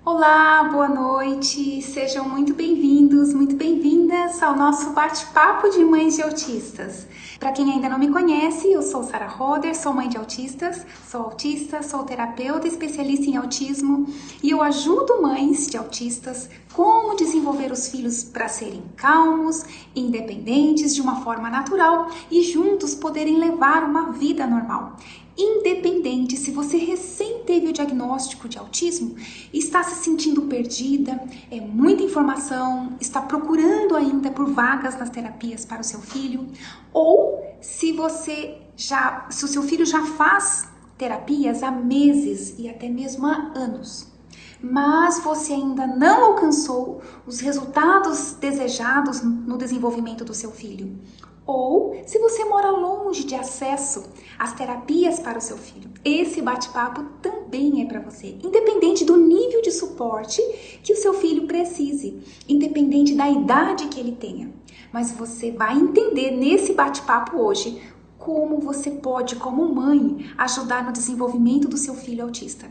Olá, boa noite, sejam muito bem-vindos, muito bem-vindas ao nosso bate-papo de mães de autistas. Para quem ainda não me conhece, eu sou Sara Roder, sou mãe de autistas, sou terapeuta especialista em autismo e eu ajudo mães de autistas como desenvolver os filhos para serem calmos, independentes de uma forma natural e juntos poderem levar uma vida normal. Independente se você recém teve o diagnóstico de autismo, está se sentindo perdida, é muita informação, está procurando ainda por vagas nas terapias para o seu filho, ou se o seu filho já faz terapias há meses e até mesmo há anos, mas você ainda não alcançou os resultados desejados no desenvolvimento do seu filho. Ou se você mora longe de acesso às terapias para o seu filho, esse bate-papo também é para você, independente do nível de suporte que o seu filho precise, independente da idade que ele tenha. Mas você vai entender nesse bate-papo hoje como você pode, como mãe, ajudar no desenvolvimento do seu filho autista.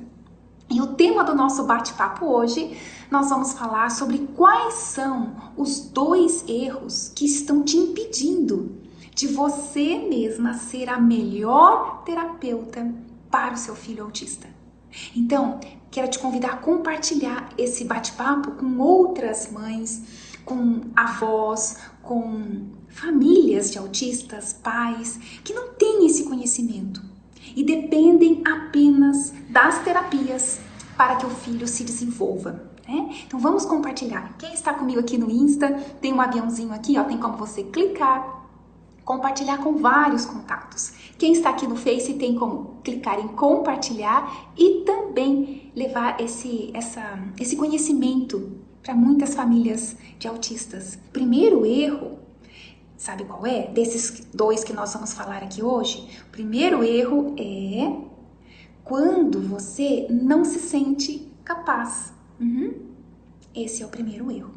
E o tema do nosso bate-papo hoje, nós vamos falar sobre quais são os 2 erros que estão te impedindo de você mesma ser a melhor terapeuta para o seu filho autista. Então, quero te convidar a compartilhar esse bate-papo com outras mães, com avós, com famílias de autistas, pais, que não têm esse conhecimento e dependem apenas das terapias para que o filho se desenvolva, né? Então vamos compartilhar. Quem está comigo aqui no Insta, tem um aviãozinho aqui, ó, tem como você clicar, compartilhar com vários contatos. Quem está aqui no Face tem como clicar em compartilhar e também levar esse conhecimento para muitas famílias de autistas. Primeiro erro, sabe qual é? Desses 2 que nós vamos falar aqui hoje, o primeiro erro é quando você não se sente capaz. Esse é o primeiro erro.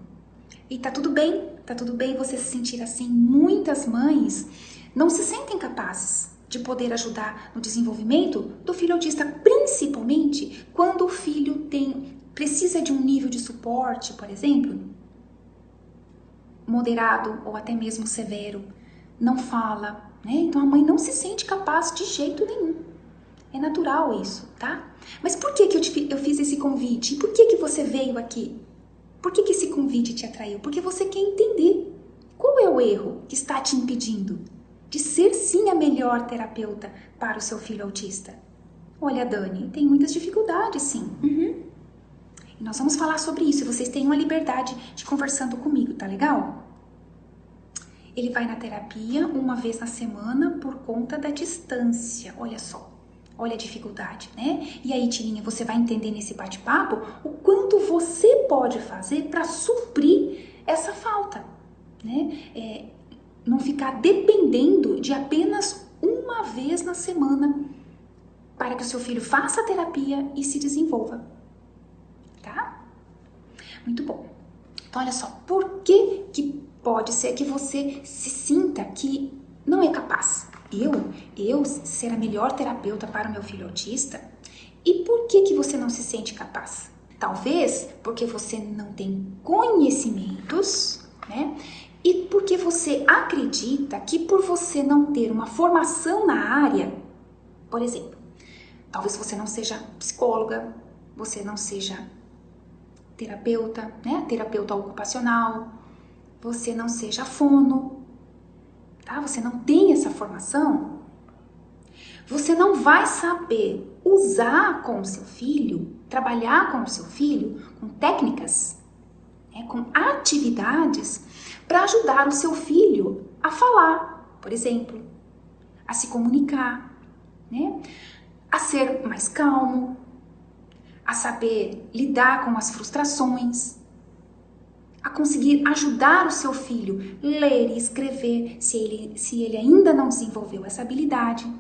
E tá tudo bem você se sentir assim. Muitas mães não se sentem capazes de poder ajudar no desenvolvimento do filho autista, principalmente quando o filho precisa de um nível de suporte, por exemplo, moderado ou até mesmo severo, não fala, né? Então a mãe não se sente capaz de jeito nenhum. É natural isso, tá? Mas por que eu fiz esse convite? Por que você veio aqui? Por que esse convite te atraiu? Porque você quer entender qual é o erro que está te impedindo de ser sim a melhor terapeuta para o seu filho autista. Olha, Dani, tem muitas dificuldades, sim. E nós vamos falar sobre isso. Vocês têm uma liberdade de conversando comigo, tá legal? Ele vai na terapia uma vez na semana por conta da distância. Olha só, olha a dificuldade, né? E aí, Tirinha, você vai entender nesse bate-papo o quanto você pode fazer para suprir essa falta, né? Não ficar dependendo de apenas uma vez na semana para que o seu filho faça a terapia e se desenvolva. Tá? Muito bom. Então, olha só, por que pode ser que você se sinta que não é capaz? Eu ser a melhor terapeuta para o meu filho autista? E por que você não se sente capaz? Talvez porque você não tem conhecimentos, né? E porque você acredita que por você não ter uma formação na área, por exemplo, talvez você não seja psicóloga, você não seja terapeuta, né? Terapeuta ocupacional, você não seja fono, tá? Você não tem essa formação, você não vai saber usar com o seu filho, trabalhar com o seu filho, com técnicas, né? Com atividades para ajudar o seu filho a falar, por exemplo, a se comunicar, né? A ser mais calmo, a saber lidar com as frustrações, a conseguir ajudar o seu filho a ler e escrever, se ele ainda não desenvolveu essa habilidade.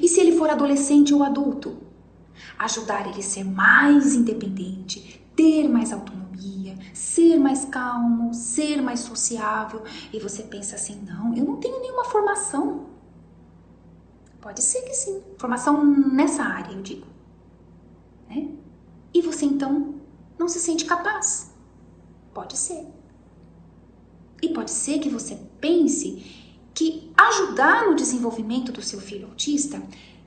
E se ele for adolescente ou adulto, ajudar ele a ser mais independente, ter mais autonomia, ser mais calmo, ser mais sociável. E você pensa assim, não, eu não tenho nenhuma formação. Pode ser que sim, formação nessa área, eu digo, né? e você então não se sente capaz. Pode ser. E pode ser que você pense que ajudar no desenvolvimento do seu filho autista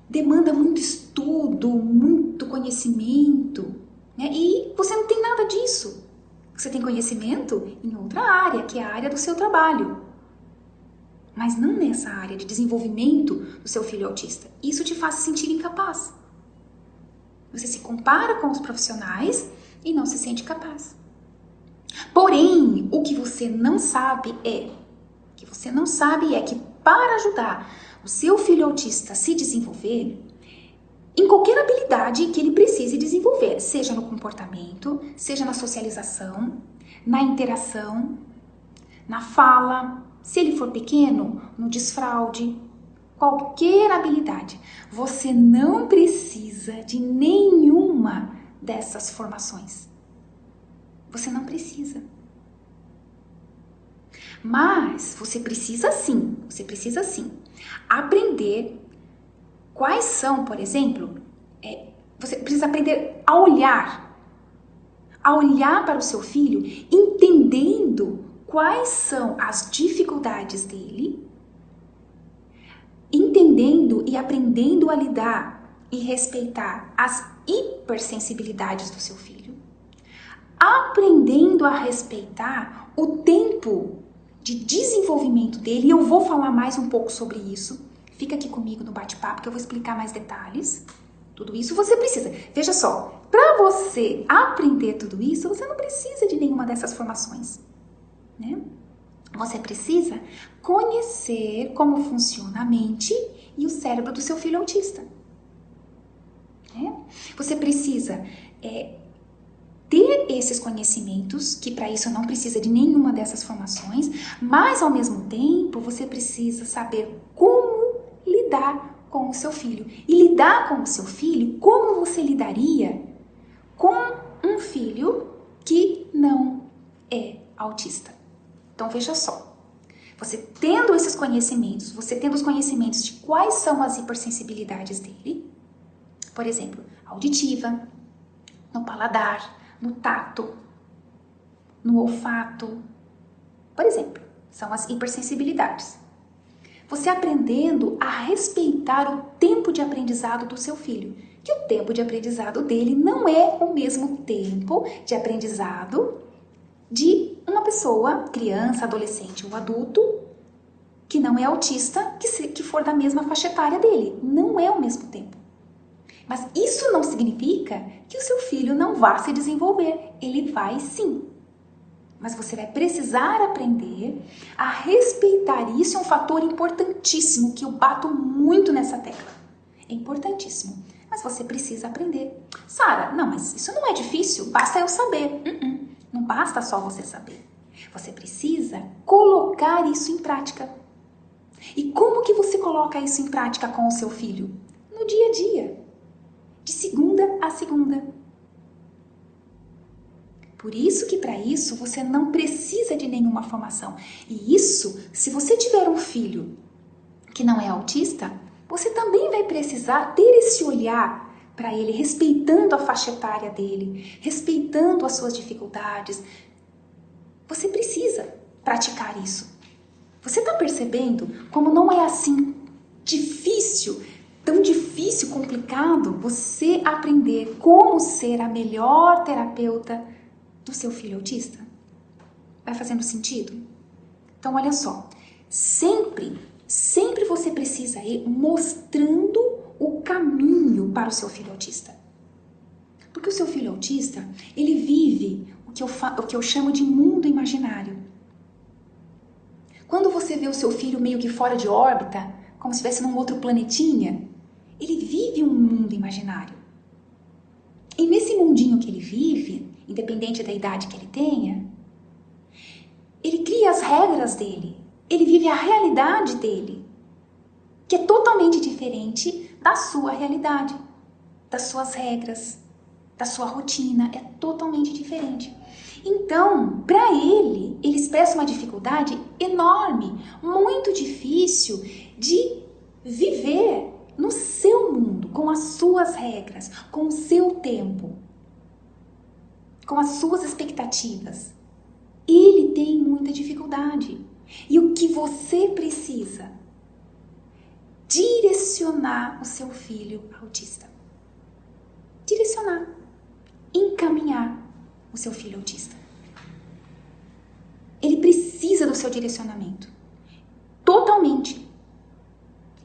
demanda muito estudo, muito conhecimento, né? E você não tem nada disso. Você tem conhecimento em outra área, que é a área do seu trabalho. Mas não nessa área de desenvolvimento do seu filho autista. Isso te faz se sentir incapaz. Você se compara com os profissionais e não se sente capaz. Porém, o que você não sabe é que para ajudar o seu filho autista a se desenvolver, em qualquer habilidade que ele precise desenvolver, seja no comportamento, seja na socialização, na interação, na fala, se ele for pequeno, no desfraude, qualquer habilidade, você não precisa de nenhuma dessas formações. Você não precisa. Mas você precisa sim aprender quais são, por exemplo, você precisa aprender a olhar para o seu filho, entendendo quais são as dificuldades dele, entendendo e aprendendo a lidar e respeitar as hipersensibilidades do seu filho, aprendendo a respeitar o tempo de desenvolvimento dele, e eu vou falar mais um pouco sobre isso. Fica aqui comigo no bate-papo que eu vou explicar mais detalhes. Tudo isso você precisa. Veja só, para você aprender tudo isso, você não precisa de nenhuma dessas formações, né? Você precisa conhecer como funciona a mente e o cérebro do seu filho autista, né? Você precisa ter esses conhecimentos, que para isso não precisa de nenhuma dessas formações, mas ao mesmo tempo você precisa saber como lidar com o seu filho. E lidar com o seu filho, como você lidaria com um filho que não é autista. Então veja só, você tendo esses conhecimentos, você tendo os conhecimentos de quais são as hipersensibilidades dele, por exemplo, auditiva, no paladar, no tato, no olfato, por exemplo, são as hipersensibilidades. Você aprendendo a respeitar o tempo de aprendizado do seu filho, que o tempo de aprendizado dele não é o mesmo tempo de aprendizado de uma pessoa, criança, adolescente ou adulto, que não é autista, que for da mesma faixa etária dele. Não é o mesmo tempo. Mas isso não significa que o seu filho não vá se desenvolver. Ele vai sim. Mas você vai precisar aprender a respeitar isso. É um fator importantíssimo que eu bato muito nessa tecla. É importantíssimo. Mas você precisa aprender. Sara, não, mas isso não é difícil. Basta eu saber. Não basta só você saber. Você precisa colocar isso em prática. E como que você coloca isso em prática com o seu filho? No dia a dia. De segunda a segunda. Por isso que para isso você não precisa de nenhuma formação. E isso, se você tiver um filho que não é autista, você também vai precisar ter esse olhar para ele, respeitando a faixa etária dele, respeitando as suas dificuldades. Você precisa praticar isso. Você está percebendo como não é assim difícil, tão difícil, complicado você aprender como ser a melhor terapeuta do seu filho autista? Vai fazendo sentido? Então, olha só, sempre você precisa ir mostrando o caminho para o seu filho autista. Porque o seu filho autista, ele vive o que eu chamo de mundo imaginário. Quando você vê o seu filho meio que fora de órbita, como se estivesse num outro planetinha, ele vive um mundo imaginário. E nesse mundinho que ele vive, independente da idade que ele tenha, ele cria as regras dele, ele vive a realidade dele, que é totalmente diferente da sua realidade, das suas regras, da sua rotina, é totalmente diferente. Então, para ele expressa uma dificuldade enorme, muito difícil de viver no seu mundo, com as suas regras, com o seu tempo. com as suas expectativas. Ele tem muita dificuldade. E o que você precisa? Direcionar o seu filho autista. Direcionar. Encaminhar o seu filho autista. Ele precisa do seu direcionamento. Totalmente.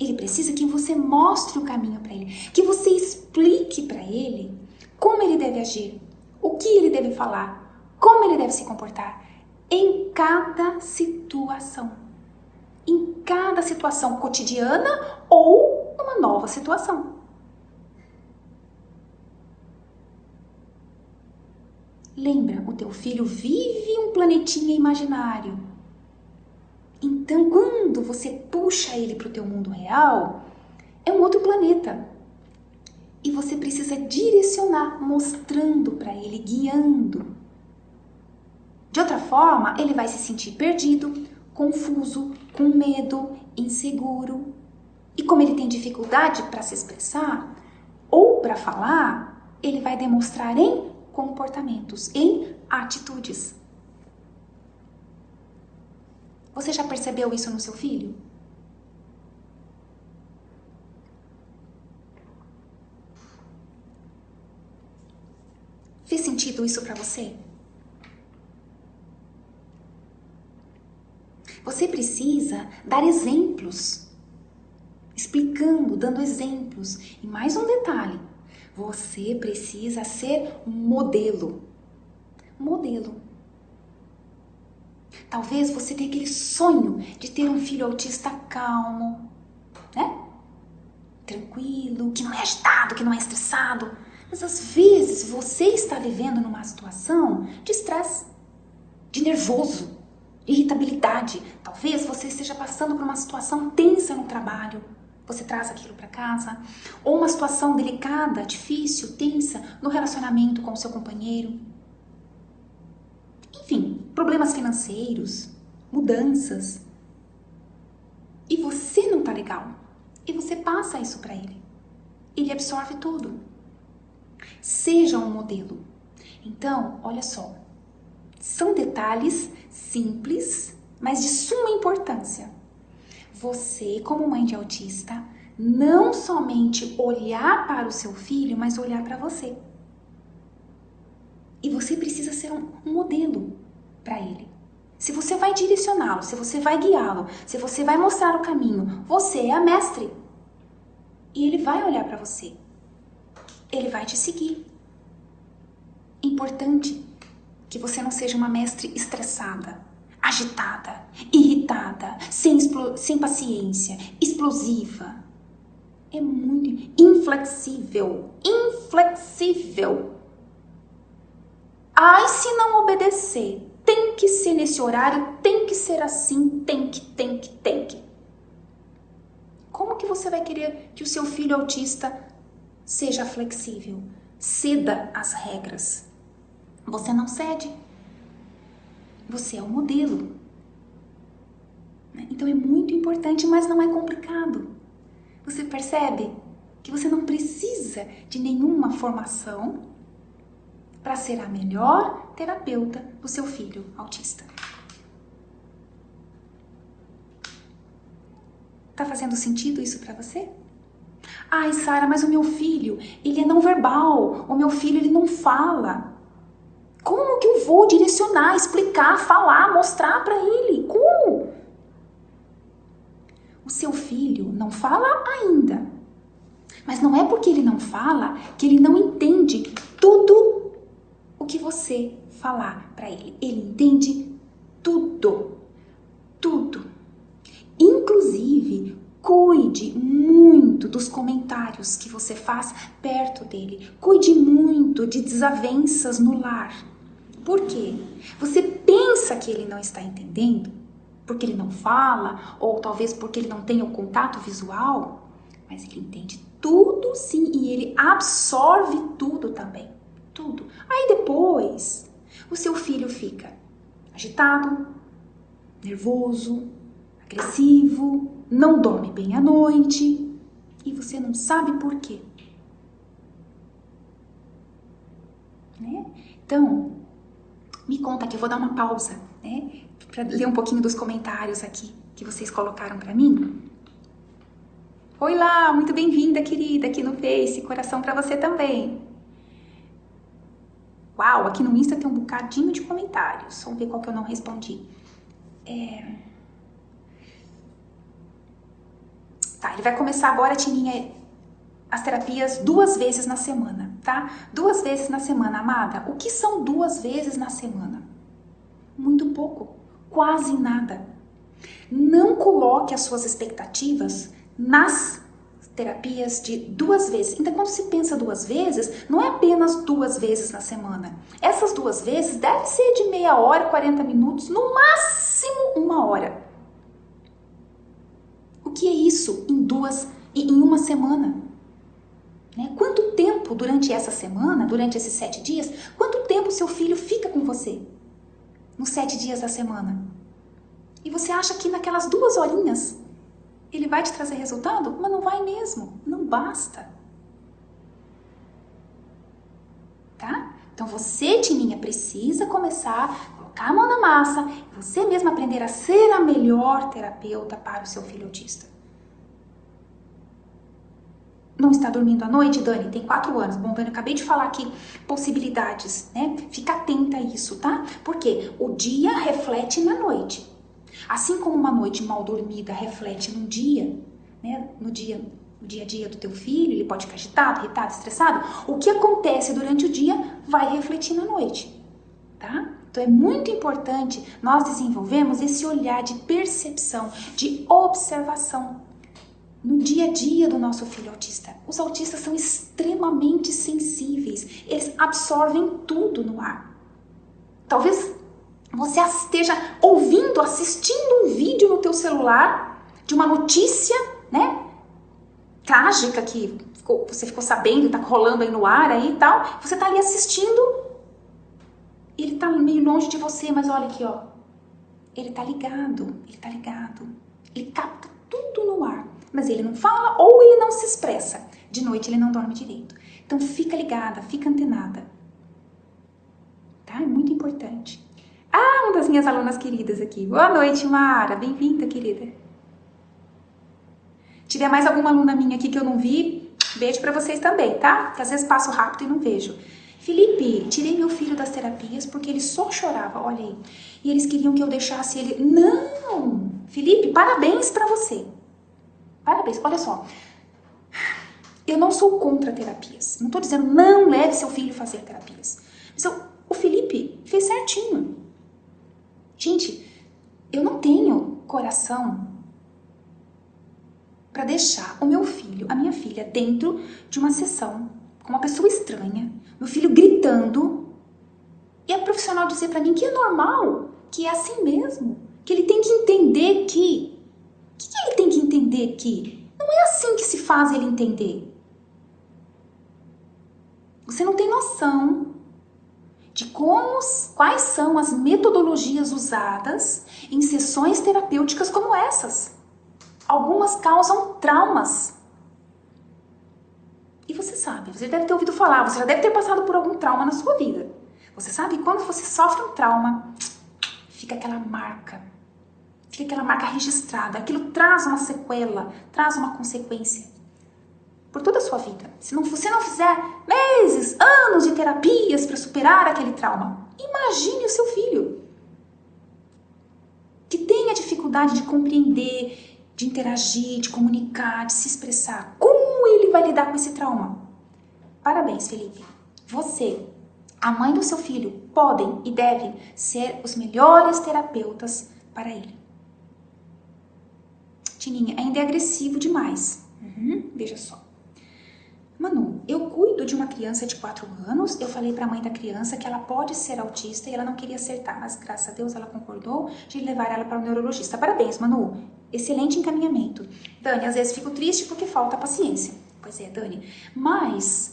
Ele precisa que você mostre o caminho para ele. Que você explique para ele como ele deve agir. O que ele deve falar. Como ele deve se comportar. Em cada situação. Em cada situação cotidiana ou numa nova situação. Lembra, o teu filho vive um planetinha imaginário. Então, quando você puxa ele para o teu mundo real, é um outro planeta. E você precisa direcionar, mostrando para ele, guiando. De outra forma, ele vai se sentir perdido, confuso, com medo, inseguro. E como ele tem dificuldade para se expressar ou para falar, ele vai demonstrar em comportamentos, em atitudes. Você já percebeu isso no seu filho? Fez sentido isso para você? Você precisa dar exemplos, explicando, dando exemplos. E mais um detalhe, você precisa ser um modelo. Modelo. Talvez você tenha aquele sonho de ter um filho autista calmo, né? Tranquilo, que não é agitado, que não é estressado. Mas às vezes você está vivendo numa situação de estresse, de nervoso, de irritabilidade. Talvez você esteja passando por uma situação tensa no trabalho. Você traz aquilo para casa. Ou uma situação delicada, difícil, tensa no relacionamento com o seu companheiro. Enfim, problemas financeiros, mudanças. E você não tá legal. E você passa isso para ele. Ele absorve tudo. Seja um modelo. Então, olha só. São detalhes simples, mas de suma importância. Você, como mãe de autista, não somente olhar para o seu filho, mas olhar para você. E você precisa ser um modelo para ele. Se você vai direcioná-lo, se você vai guiá-lo, se você vai mostrar o caminho, você é a mestre. E ele vai olhar para você. Ele vai te seguir. Importante que você não seja uma mestre estressada, agitada, irritada, sem paciência, explosiva. É muito inflexível. Inflexível. Ai, se não obedecer, tem que ser nesse horário, tem que ser assim, tem que. Como que você vai querer que o seu filho autista seja flexível? Ceda às regras. Você não cede. Você é o modelo. Então é muito importante, mas não é complicado. Você percebe que você não precisa de nenhuma formação para ser a melhor terapeuta do seu filho autista. Tá fazendo sentido isso para você? Ai, Sara, mas o meu filho, ele é não verbal. O meu filho, ele não fala. Como que eu vou direcionar, explicar, falar, mostrar para ele? Como? O seu filho não fala ainda. Mas não é porque ele não fala que ele não entende tudo o que você falar para ele. Ele entende tudo. Tudo. Inclusive, cuide muito dos comentários que você faz perto dele. Cuide muito de desavenças no lar. Por quê? Você pensa que ele não está entendendo? Porque ele não fala? Ou talvez porque ele não tem o contato visual? Mas ele entende tudo sim e ele absorve tudo também. Tudo. Aí depois, o seu filho fica agitado, nervoso, agressivo, não dorme bem à noite e você não sabe por quê. né? Então, me conta aqui, eu vou dar uma pausa, né? Para ler um pouquinho dos comentários aqui que vocês colocaram para mim. Oi lá, muito bem-vinda, querida, aqui no Face, coração para você também. Uau, aqui no Insta tem um bocadinho de comentários, vamos ver qual que eu não respondi. Tá, ele vai começar agora, Tininha, as terapias 2 vezes na semana, tá? 2 vezes na semana, amada. O que são 2 vezes na semana? Muito pouco, quase nada. Não coloque as suas expectativas nas terapias de 2 vezes. Então, quando se pensa 2 vezes, não é apenas 2 vezes na semana. Essas 2 vezes devem ser de meia hora, 40 minutos, no máximo 1 hora. O que é isso em uma semana? Né? Quanto tempo durante essa semana, durante esses 7 dias, quanto tempo seu filho fica com você? Nos 7 dias da semana? E você acha que naquelas 2 horinhas ele vai te trazer resultado? Mas não vai mesmo, não basta. Tá? Então você, Tininha, precisa começar a colocar a mão na massa e você mesma aprender a ser a melhor terapeuta para o seu filho autista. Não está dormindo à noite, Dani? Tem 4 anos. Bom, Dani, eu acabei de falar aqui possibilidades, né? Fica atenta a isso, tá? Porque o dia reflete na noite. Assim como uma noite mal dormida reflete no dia, né? No dia a dia do teu filho, ele pode ficar agitado, irritado, estressado. O que acontece durante o dia vai refletir na noite, tá? Então é muito importante nós desenvolvermos esse olhar de percepção, de observação no dia a dia do nosso filho autista. Os autistas são extremamente sensíveis, eles absorvem tudo no ar. Talvez você esteja ouvindo, assistindo um vídeo no teu celular de uma notícia, né, trágica que você ficou sabendo, tá rolando aí no ar aí e tal. Você tá ali assistindo, ele tá meio longe de você, mas olha aqui, ó. Ele tá ligado, ele capta tudo no ar. Mas ele não fala ou ele não se expressa. De noite ele não dorme direito. Então fica ligada, fica antenada. Tá? É muito importante. Ah, uma das minhas alunas queridas aqui. Boa noite, Mara. Bem-vinda, querida. Tiver mais alguma aluna minha aqui que eu não vi, beijo pra vocês também, tá? Que às vezes passo rápido e não vejo. Felipe, tirei meu filho das terapias porque ele só chorava, olha aí. E eles queriam que eu deixasse ele... Não! Felipe, parabéns pra você. Parabéns, olha só. Eu não sou contra terapias. Não tô dizendo não leve seu filho fazer terapias. Mas o Felipe fez certinho. Gente, eu não tenho coração para deixar o meu filho, a minha filha, dentro de uma sessão com uma pessoa estranha, meu filho gritando, e a profissional dizer para mim que é normal, que é assim mesmo, que ele tem que entender que... O que ele tem que entender que? Não é assim que se faz ele entender. Você não tem noção de quais são as metodologias usadas em sessões terapêuticas como essas. Algumas causam traumas. E você sabe, você deve ter ouvido falar, você já deve ter passado por algum trauma na sua vida. Você sabe que quando você sofre um trauma, fica aquela marca registrada. Aquilo traz uma sequela, traz uma consequência por toda a sua vida. Se você não fizer meses, anos de terapias para superar aquele trauma, imagine o seu filho que tem a dificuldade de compreender, de interagir, de comunicar, de se expressar. Como ele vai lidar com esse trauma? Parabéns, Felipe. Você, a mãe do seu filho, podem e devem ser os melhores terapeutas para ele. Tininha, ainda é agressivo demais. Veja só. Manu, eu cuido de uma criança de 4 anos, eu falei pra mãe da criança que ela pode ser autista e ela não queria acertar, mas graças a Deus ela concordou de levar ela para o neurologista. Parabéns, Manu, excelente encaminhamento. Dani, às vezes fico triste porque falta paciência. Pois é, Dani, mas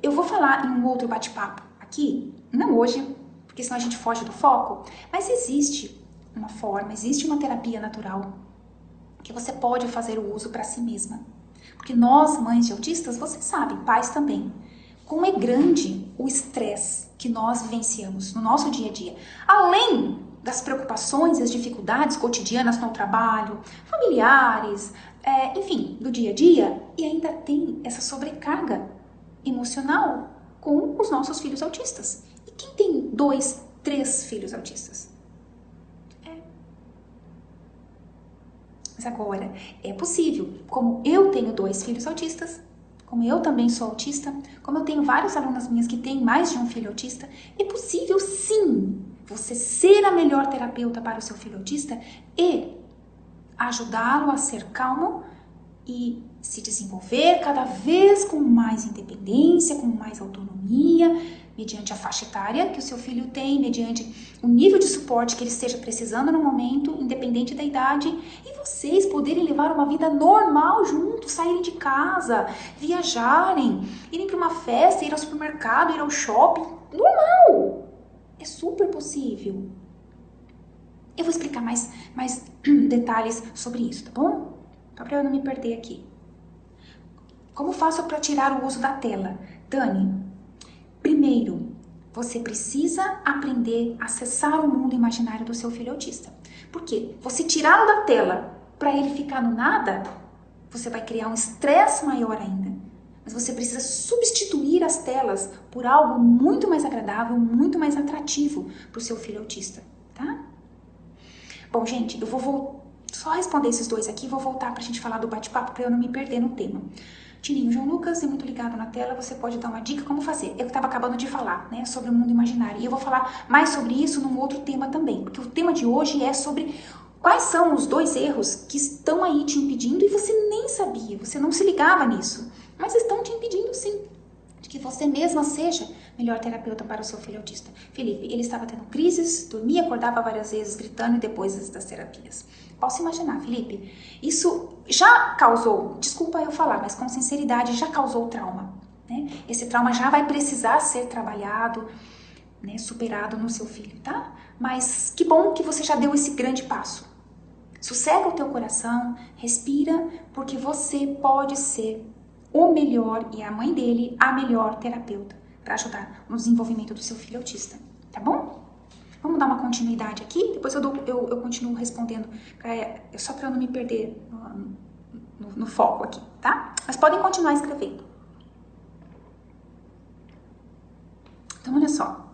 eu vou falar em um outro bate-papo aqui, não hoje, porque senão a gente foge do foco, mas existe uma forma, existe uma terapia natural que você pode fazer o uso para si mesma. Porque nós, mães de autistas, você sabe, pais também, como é grande o estresse que nós vivenciamos no nosso dia a dia. Além das preocupações e as dificuldades cotidianas no trabalho, familiares, enfim, do dia a dia, e ainda tem essa sobrecarga emocional com os nossos filhos autistas. E quem tem 2, 3 filhos autistas? Mas agora, é possível, como eu tenho 2 filhos autistas, como eu também sou autista, como eu tenho várias alunas minhas que têm mais de um filho autista, é possível sim você ser a melhor terapeuta para o seu filho autista e ajudá-lo a ser calmo e se desenvolver cada vez com mais independência, com mais autonomia, mediante a faixa etária que o seu filho tem, mediante o nível de suporte que ele esteja precisando no momento, independente da idade, e vocês poderem levar uma vida normal juntos, saírem de casa, viajarem, irem para uma festa, ir ao supermercado, ir ao shopping, normal! É super possível. Eu vou explicar mais detalhes sobre isso, tá bom? Só para eu não me perder aqui. Como faço para tirar o uso da tela? Dani, primeiro, você precisa aprender a acessar o mundo imaginário do seu filho autista. Por quê? Você tirá-lo da tela para ele ficar no nada, você vai criar um estresse maior ainda. Mas você precisa substituir as telas por algo muito mais agradável, muito mais atrativo para o seu filho autista, tá? Bom, gente, eu vou só responder esses 2 aqui e vou voltar pra gente falar do bate-papo para eu não me perder no tema. Tininho, João Lucas é muito ligado na tela, você pode dar uma dica como fazer? Eu estava acabando de falar, né, sobre o mundo imaginário. E eu vou falar mais sobre isso num outro tema também, porque o tema de hoje é sobre quais são os 2 erros que estão aí te impedindo e você nem sabia, você não se ligava nisso, mas estão te impedindo sim, de que você mesma seja melhor terapeuta para o seu filho autista. Felipe, ele estava tendo crises, dormia, acordava várias vezes, gritando e depois das terapias. Posso imaginar, Felipe, isso já causou, desculpa eu falar, mas com sinceridade, já causou trauma, né? Esse trauma já vai precisar ser trabalhado, né, superado no seu filho, tá? Mas que bom que você já deu esse grande passo. Sossega o teu coração, respira, porque você pode ser o melhor, e a mãe dele, a melhor terapeuta para ajudar no desenvolvimento do seu filho autista, tá bom? Vamos dar uma continuidade aqui, depois eu continuo respondendo, só para eu não me perder no foco aqui, tá? Mas podem continuar escrevendo. Então, olha só.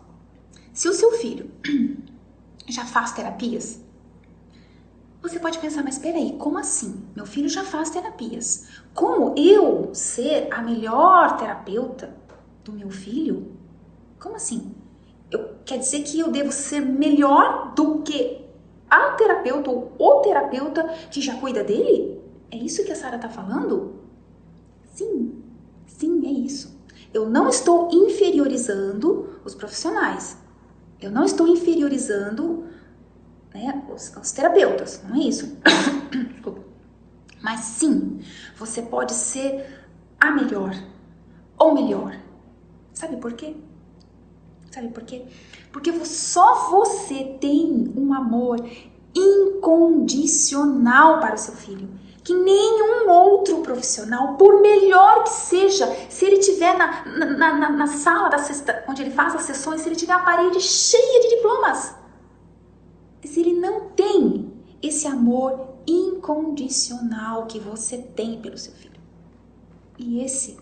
Se o seu filho já faz terapias, você pode pensar, mas peraí, como assim? Meu filho já faz terapias. Como eu ser a melhor terapeuta do meu filho? Como assim? Quer dizer que eu devo ser melhor do que a terapeuta ou o terapeuta que já cuida dele? É isso que a Sara está falando? Sim, é isso. Eu não estou inferiorizando os profissionais. Eu não estou inferiorizando, né, os terapeutas, não é isso? Desculpa. Mas sim, você pode ser a melhor ou melhor. Sabe por quê? Porque só você tem um amor incondicional para o seu filho, que nenhum outro profissional, por melhor que seja, se ele estiver na sala onde ele faz as sessões, se ele tiver a parede cheia de diplomas, se ele não tem esse amor incondicional que você tem pelo seu filho. E esse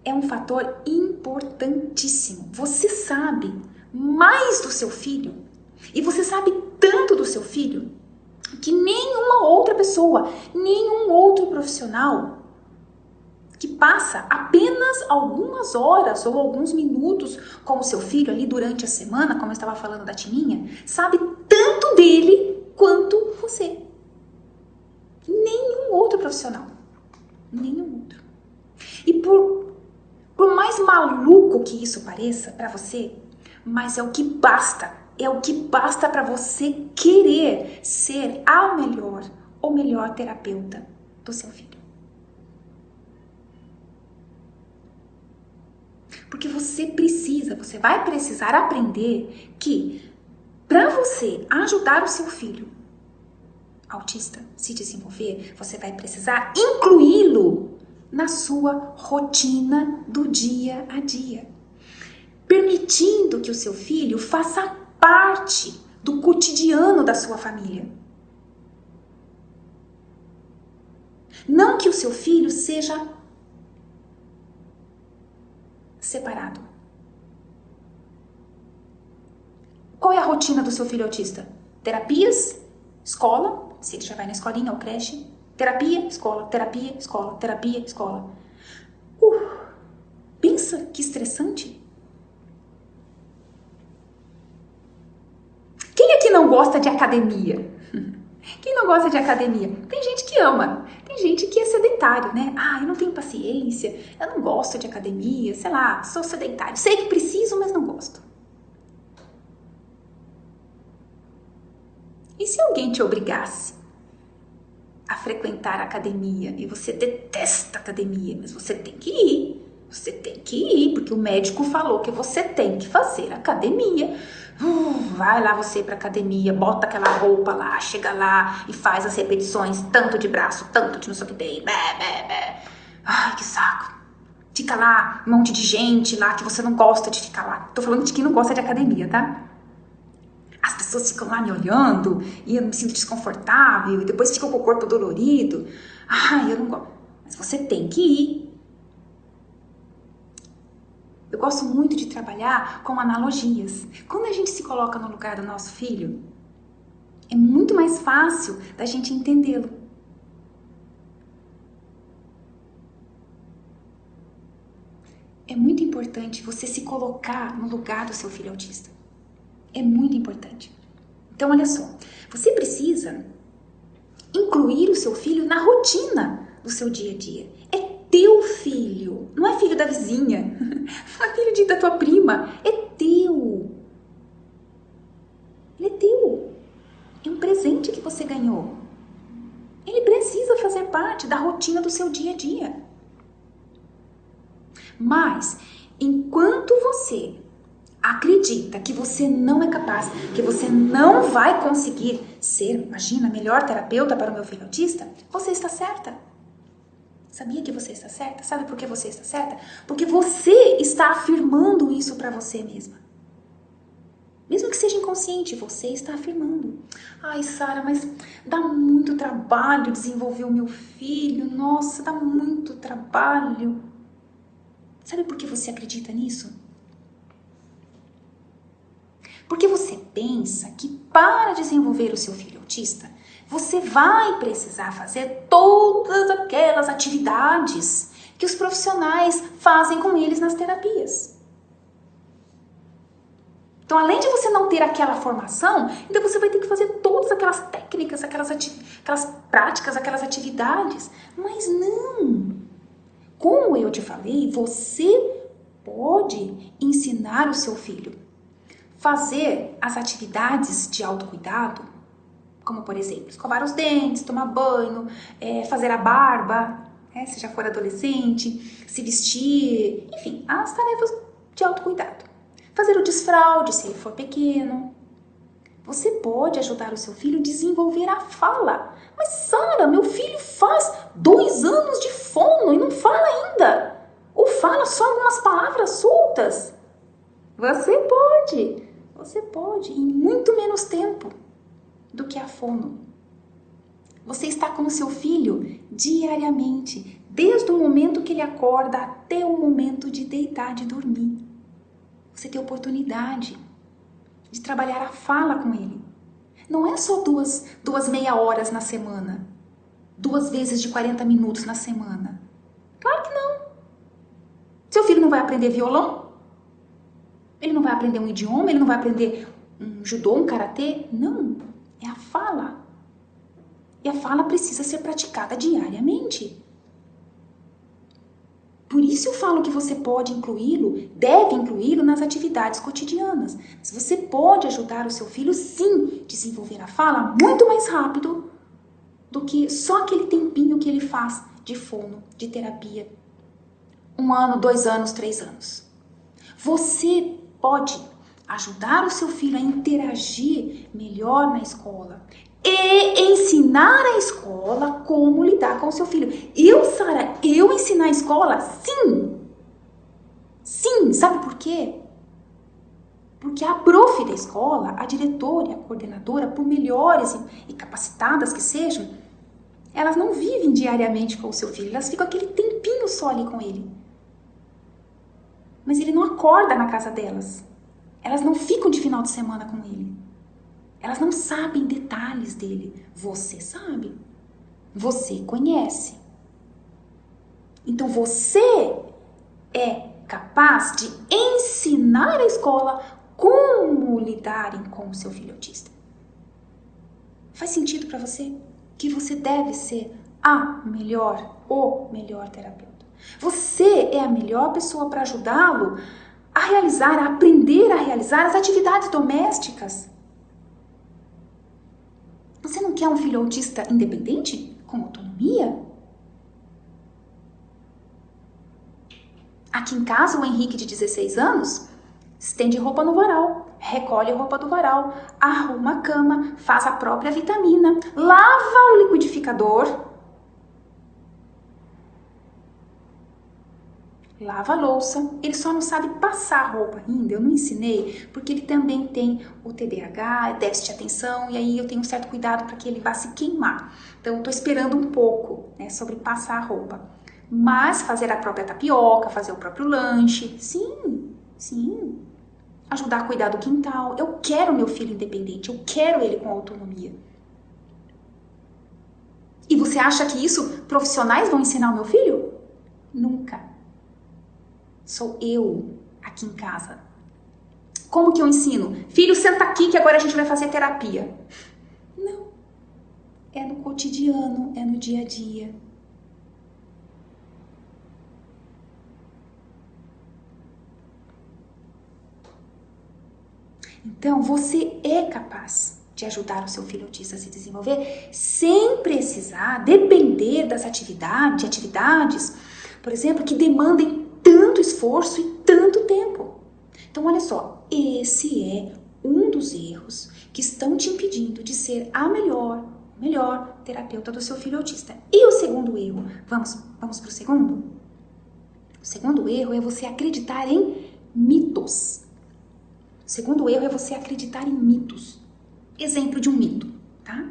é um fator importantíssimo. Você sabe mais do seu filho e você sabe tanto do seu filho que nenhuma outra pessoa, nenhum outro profissional que passa apenas algumas horas ou alguns minutos com o seu filho ali durante a semana, como eu estava falando da Tininha, sabe tanto dele quanto você. Nenhum outro profissional. Nenhum outro. E por mais maluco que isso pareça para você, mas é o que basta. É o que basta para você querer ser a melhor ou melhor terapeuta do seu filho. Porque você vai precisar aprender que para você ajudar o seu filho autista se desenvolver, você vai precisar incluí-lo na sua rotina do dia a dia, permitindo que o seu filho faça parte do cotidiano da sua família. Não que o seu filho seja separado. Qual é a rotina do seu filho autista? Terapias, escola, se ele já vai na escolinha ou creche, terapia, escola, terapia, escola, terapia, escola. Pensa que estressante. Quem aqui não gosta de academia? Quem não gosta de academia? Tem gente que ama, tem gente que é sedentário, né? Eu não tenho paciência, eu não gosto de academia, sei lá, sou sedentário. Sei que preciso, mas não gosto. E se alguém te obrigasse a frequentar a academia e você detesta academia, mas você tem que ir? Você tem que ir, porque o médico falou que você tem que fazer academia. Vai lá você pra academia, bota aquela roupa lá, chega lá e faz as repetições, tanto de braço, tanto de não sei o que tem. Ai, que saco. Fica lá, um monte de gente lá que você não gosta de ficar lá. Tô falando de quem não gosta de academia, tá? As pessoas ficam lá me olhando e eu me sinto desconfortável e depois fico com o corpo dolorido. Eu não gosto. Mas você tem que ir. Eu gosto muito de trabalhar com analogias. Quando a gente se coloca no lugar do nosso filho, é muito mais fácil da gente entendê-lo. É muito importante você se colocar no lugar do seu filho autista. É muito importante. Então, olha só, você precisa incluir o seu filho na rotina do seu dia a dia. É teu filho, não é filho da vizinha, não é filho da tua prima, é teu. Ele é teu. É um presente que você ganhou. Ele precisa fazer parte da rotina do seu dia a dia. Mas, enquanto você acredita que você não é capaz, que você não vai conseguir ser, imagina, a melhor terapeuta para o meu filho autista, você está certa. Sabia que você está certa? Sabe por que você está certa? Porque você está afirmando isso para você mesma. Mesmo que seja inconsciente, você está afirmando. Ai, Sara, mas dá muito trabalho desenvolver o meu filho. Nossa, dá muito trabalho. Sabe por que você acredita nisso? Porque você pensa que para desenvolver o seu filho autista, você vai precisar fazer todas aquelas atividades que os profissionais fazem com eles nas terapias. Então, além de você não ter aquela formação, ainda você vai ter que fazer todas aquelas técnicas, aquelas práticas, aquelas atividades. Mas não! Como eu te falei, você pode ensinar o seu filho fazer as atividades de autocuidado, como por exemplo, escovar os dentes, tomar banho, fazer a barba, se já for adolescente, se vestir, enfim, as tarefas de autocuidado. Fazer o desfraude, se ele for pequeno. Você pode ajudar o seu filho a desenvolver a fala. Mas Sara, meu filho faz 2 anos de fono e não fala ainda. Ou fala só algumas palavras soltas. Você pode, em muito menos tempo do que a fono. Você está com o seu filho diariamente, desde o momento que ele acorda até o momento de deitar, de dormir. Você tem oportunidade de trabalhar a fala com ele. Não é só duas meia horas na semana, 2 vezes de 40 minutos na semana. Claro que não. Seu filho não vai aprender violão? Ele não vai aprender um idioma? Ele não vai aprender um judô, um karatê? Não, é a fala. E a fala precisa ser praticada diariamente. Por isso eu falo que você pode incluí-lo, deve incluí-lo nas atividades cotidianas. Mas você pode ajudar o seu filho, sim, a desenvolver a fala muito mais rápido do que só aquele tempinho que ele faz de fono, de terapia. 1 ano, 2 anos, 3 anos. Você pode ajudar o seu filho a interagir melhor na escola, e ensinar a escola como lidar com o seu filho. Sara, eu ensinar a escola? Sim! Sim, sabe por quê? Porque a prof da escola, a diretora e a coordenadora, por melhores e capacitadas que sejam, elas não vivem diariamente com o seu filho, elas ficam aquele tempinho só ali com ele. Mas ele não acorda na casa delas. Elas não ficam de final de semana com ele. Elas não sabem detalhes dele. Você sabe. Você conhece. Então você é capaz de ensinar a escola como lidarem com o seu filho autista. Faz sentido para você que você deve ser o melhor terapeuta. Você é a melhor pessoa para ajudá-lo a aprender a realizar as atividades domésticas. Você não quer um filho autista independente? Com autonomia? Aqui em casa, o Henrique, de 16 anos, estende roupa no varal, recolhe a roupa do varal, arruma a cama, faz a própria vitamina, lava o liquidificador, lava a louça. Ele só não sabe passar a roupa ainda, eu não ensinei, porque ele também tem o TDAH, déficit de atenção, e aí eu tenho um certo cuidado para que ele vá se queimar. Então eu tô esperando um pouco, né, sobre passar a roupa. Mas fazer a própria tapioca, fazer o próprio lanche, sim. Ajudar a cuidar do quintal. Eu quero meu filho independente, eu quero ele com autonomia. E você acha que isso profissionais vão ensinar o meu filho? Nunca. Sou eu aqui em casa. Como que eu ensino? Filho, senta aqui que agora a gente vai fazer terapia. Não. É no cotidiano, é no dia a dia. Então, você é capaz de ajudar o seu filho autista a se desenvolver sem precisar depender das atividades, por exemplo, que demandem tanto esforço e tanto tempo. Então, olha só, esse é um dos erros que estão te impedindo de ser a melhor terapeuta do seu filho autista. E o segundo erro? Vamos para o segundo? O segundo erro é você acreditar em mitos. O segundo erro é você acreditar em mitos. Exemplo de um mito, tá?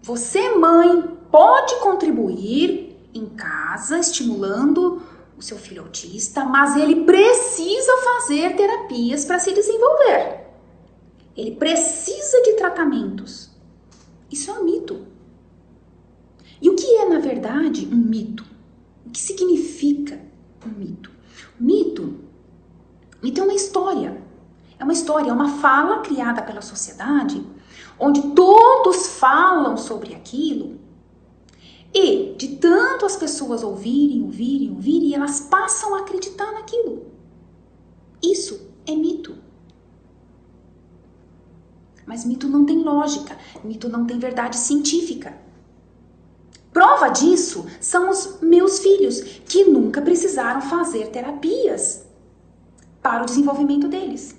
Você, mãe, pode contribuir em casa, estimulando o seu filho autista, mas ele precisa fazer terapias para se desenvolver. Ele precisa de tratamentos. Isso é um mito. E o que é, na verdade, um mito? O que significa um mito? Mito é uma história. É uma história, é uma fala criada pela sociedade, onde todos falam sobre aquilo, e de tanto as pessoas ouvirem, elas passam a acreditar naquilo. Isso é mito. Mas mito não tem lógica, mito não tem verdade científica. Prova disso são os meus filhos, que nunca precisaram fazer terapias para o desenvolvimento deles.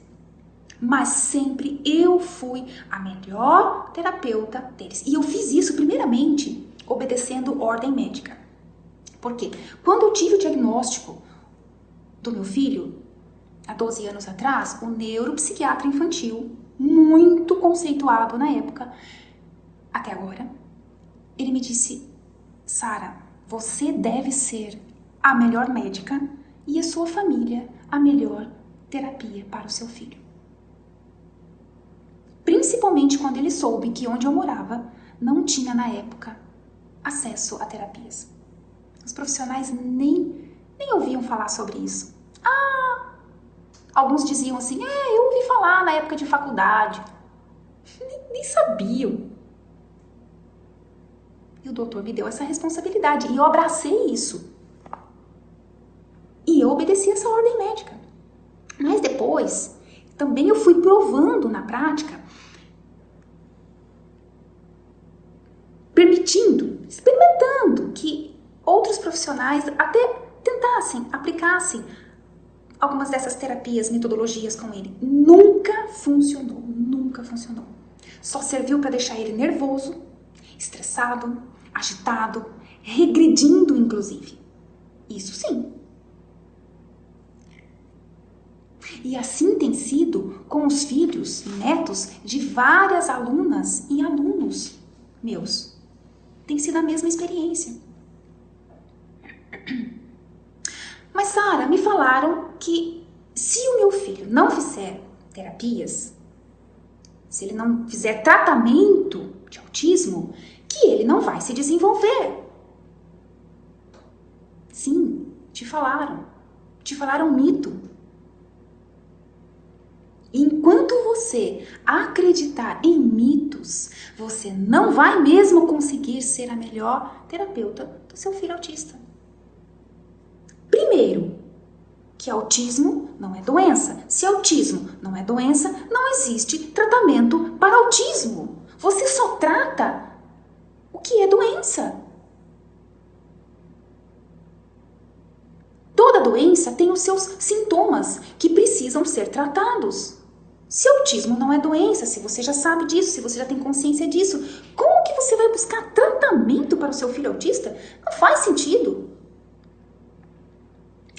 Mas sempre eu fui a melhor terapeuta deles. E eu fiz isso, primeiramente, obedecendo ordem médica. Por quê? Quando eu tive o diagnóstico do meu filho, há 12 anos atrás, o neuropsiquiatra infantil, muito conceituado na época, até agora, ele me disse: Sara, você deve ser a melhor médica e a sua família a melhor terapia para o seu filho. Principalmente quando ele soube que onde eu morava não tinha, na época, acesso a terapias. Os profissionais nem ouviam falar sobre isso. Alguns diziam assim, eu ouvi falar na época de faculdade. Nem sabiam. E o doutor me deu essa responsabilidade e eu abracei isso. E eu obedeci essa ordem médica. Mas depois, também eu fui provando na prática, experimentando que outros profissionais até tentassem, aplicassem algumas dessas terapias, metodologias com ele. Nunca funcionou. Só serviu para deixar ele nervoso, estressado, agitado, regredindo inclusive. Isso sim. E assim tem sido com os filhos e netos de várias alunas e alunos meus. Tem sido a mesma experiência. Mas, Sara, me falaram que se o meu filho não fizer terapias, se ele não fizer tratamento de autismo, que ele não vai se desenvolver. Sim, te falaram. Te falaram um mito. Enquanto você acreditar em mitos, você não vai mesmo conseguir ser a melhor terapeuta do seu filho autista. Primeiro, que autismo não é doença. Se autismo não é doença, não existe tratamento para autismo. Você só trata o que é doença. Toda doença tem os seus sintomas que precisam ser tratados. Se autismo não é doença, se você já sabe disso, se você já tem consciência disso, como que você vai buscar tratamento para o seu filho autista? Não faz sentido.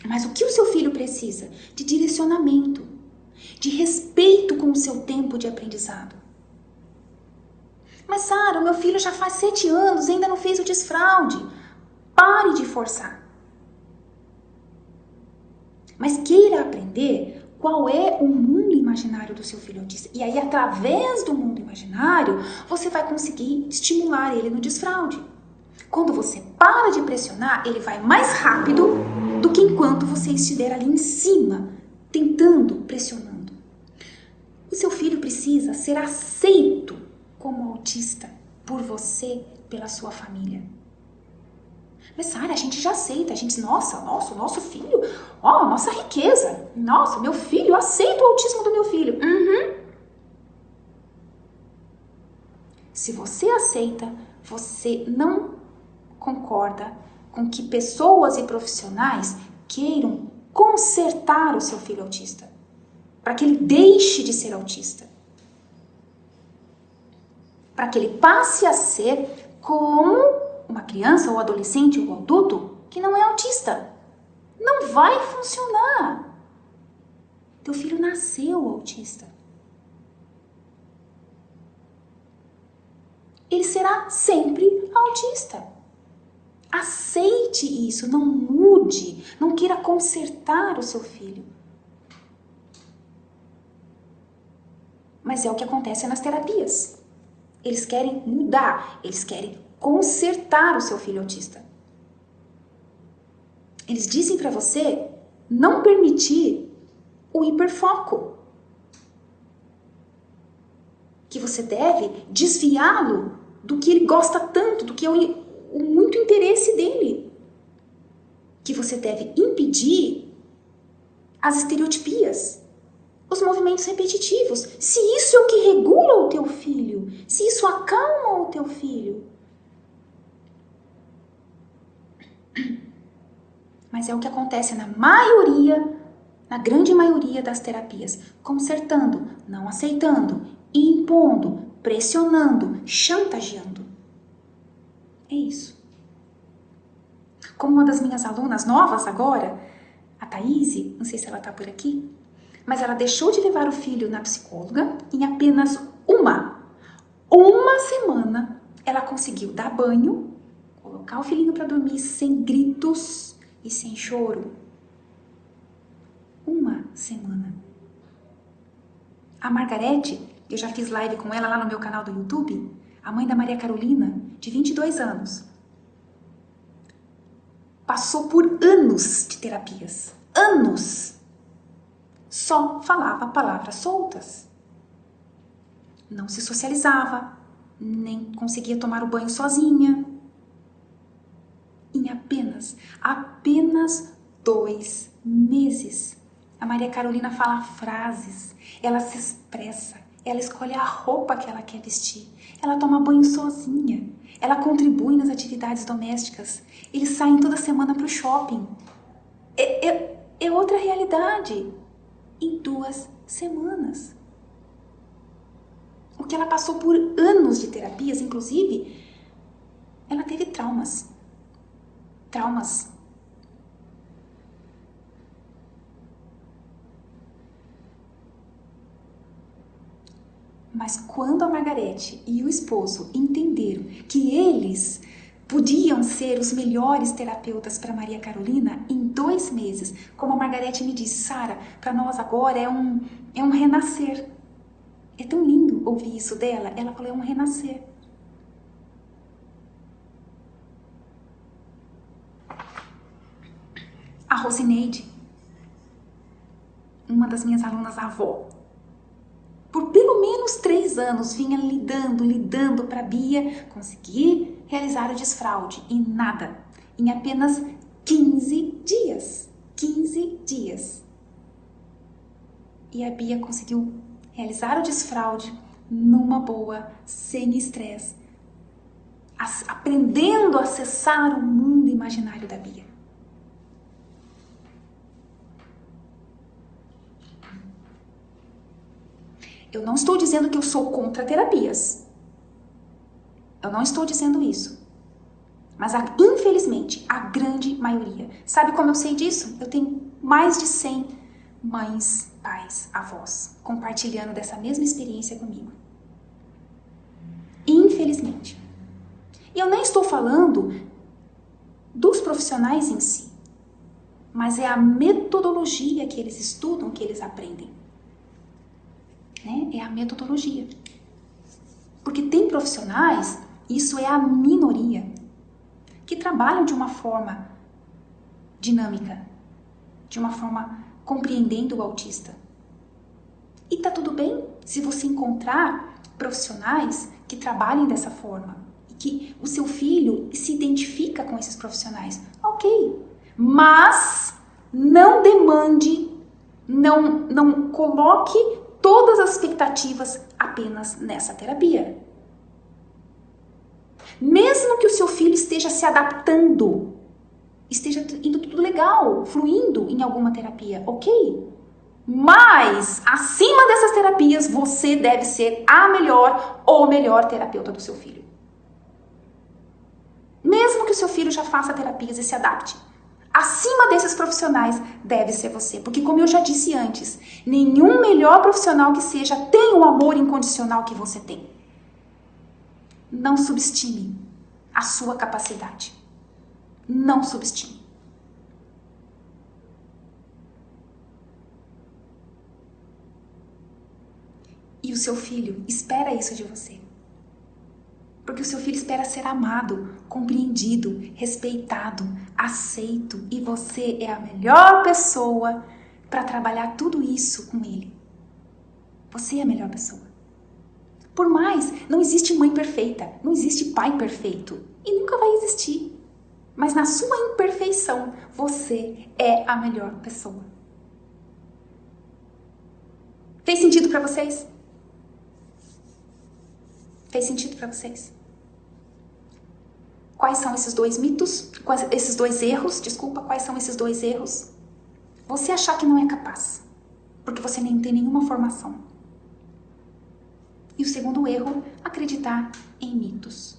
Mas o que o seu filho precisa? De direcionamento, de respeito com o seu tempo de aprendizado. Mas, Sara, o meu filho já faz 7 anos e ainda não fez o desfraude. Pare de forçar. Mas queira aprender qual é o mundo imaginário do seu filho autista. E aí, através do mundo imaginário, você vai conseguir estimular ele no desfraude. Quando você para de pressionar, ele vai mais rápido do que enquanto você estiver ali em cima, tentando, pressionando. O seu filho precisa ser aceito como autista por você, pela sua família. Mas, Sara, a gente já aceita, a gente, nossa, o nosso filho, nossa riqueza, nossa, meu filho, eu aceito o autismo do meu filho. Se você aceita, você não concorda com que pessoas e profissionais queiram consertar o seu filho autista, para que ele deixe de ser autista, para que ele passe a ser como uma criança ou adolescente ou adulto que não é autista. Não vai funcionar. Teu filho nasceu autista. Ele será sempre autista. Aceite isso, não mude, não queira consertar o seu filho. Mas é o que acontece nas terapias. Eles querem mudar, eles querem consertar o seu filho autista. Eles dizem para você não permitir o hiperfoco. Que você deve desviá-lo do que ele gosta tanto, do que é o muito interesse dele. Que você deve impedir as estereotipias, os movimentos repetitivos. Se isso é o que regula o teu filho, se isso acalma o teu filho. Mas é o que acontece na grande maioria das terapias. Consertando, não aceitando, impondo, pressionando, chantageando. É isso. Como uma das minhas alunas novas agora, a Thaís, não sei se ela tá por aqui, mas ela deixou de levar o filho na psicóloga em apenas uma semana. Ela conseguiu dar banho, colocar o filhinho para dormir sem gritos e sem choro. 1 semana. A Margarete, eu já fiz live com ela lá no meu canal do YouTube, a mãe da Maria Carolina, de 22 anos. Passou por anos de terapias. Anos. Só falava palavras soltas. Não se socializava, nem conseguia tomar o banho sozinha. Em apenas 2 meses, a Maria Carolina fala frases, ela se expressa, ela escolhe a roupa que ela quer vestir, ela toma banho sozinha, ela contribui nas atividades domésticas, eles saem toda semana para o shopping. É outra realidade. Em 2 semanas. O que ela passou por anos de terapias, inclusive, ela teve traumas. Traumas. Mas quando a Margarete e o esposo entenderam que eles podiam ser os melhores terapeutas para Maria Carolina, em 2 meses, como a Margarete me disse, Sara, para nós agora é um renascer. É tão lindo ouvir isso dela. Ela falou, é um renascer. A Rosineide, uma das minhas alunas avó, por pelo menos 3 anos vinha lidando para Bia conseguir realizar o desfraude e nada. Em apenas 15 dias. 15 dias. E a Bia conseguiu realizar o desfraude numa boa, sem estresse, aprendendo a acessar o mundo imaginário da Bia. Eu não estou dizendo que eu sou contra terapias. Eu não estou dizendo isso. Mas, infelizmente, a grande maioria. Sabe como eu sei disso? Eu tenho mais de 100 mães, pais, avós compartilhando dessa mesma experiência comigo. Infelizmente. E eu nem estou falando dos profissionais em si, mas é a metodologia que eles estudam, que eles aprendem. Né? É a metodologia. Porque tem profissionais, isso é a minoria, que trabalham de uma forma dinâmica, de uma forma compreendendo o autista. E tá tudo bem se você encontrar profissionais que trabalhem dessa forma e que o seu filho se identifica com esses profissionais. Ok, mas não demande, não coloque todas as expectativas apenas nessa terapia. Mesmo que o seu filho esteja se adaptando, esteja indo tudo legal, fluindo em alguma terapia, ok? Mas, acima dessas terapias, você deve ser a melhor ou melhor terapeuta do seu filho. Mesmo que o seu filho já faça terapias e se adapte, acima desses profissionais deve ser você. Porque, como eu já disse antes, nenhum melhor profissional que seja tem o amor incondicional que você tem. Não subestime a sua capacidade. Não subestime. E o seu filho espera isso de você. Porque o seu filho espera ser amado, compreendido, respeitado, aceito. E você é a melhor pessoa para trabalhar tudo isso com ele. Você é a melhor pessoa. Por mais, não existe mãe perfeita, não existe pai perfeito. E nunca vai existir. Mas na sua imperfeição, você é a melhor pessoa. Fez sentido para vocês? Fez sentido para vocês? Quais são esses 2 mitos? Esses 2 erros? Desculpa, quais são esses 2 erros? Você achar que não é capaz, porque você nem tem nenhuma formação. E o segundo erro, acreditar em mitos.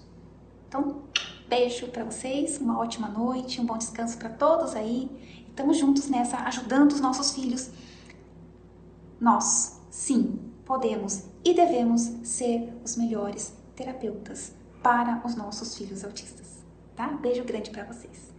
Então, beijo para vocês, uma ótima noite, um bom descanso para todos aí. Estamos juntos nessa, ajudando os nossos filhos. Nós, sim, podemos e devemos ser os melhores terapeutas para os nossos filhos autistas, tá? Beijo grande para vocês.